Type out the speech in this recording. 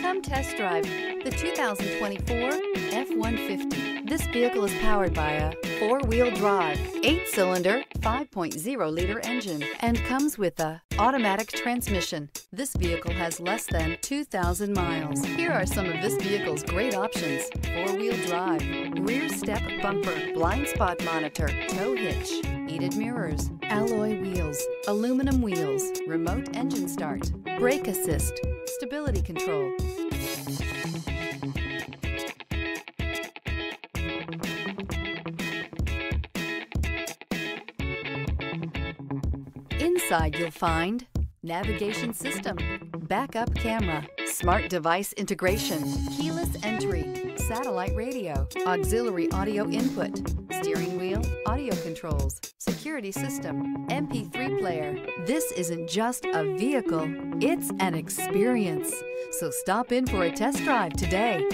Come test drive the 2024 F-150. This vehicle is powered by a 4-wheel drive, 8-cylinder, 5.0-liter engine and comes with a automatic transmission. This vehicle has less than 2,000 miles. Here are some of this vehicle's great options: 4-wheel drive, rear step bumper, blind spot monitor, tow hitch, heated mirrors, alloy wheels, aluminum wheels, remote engine start, brake assist, stability control. Inside you'll find navigation system, backup camera, smart device integration, keyless entry, satellite radio, auxiliary audio input, steering wheel audio controls, security system, MP3 player. This isn't just a vehicle, it's an experience. So stop in for a test drive today.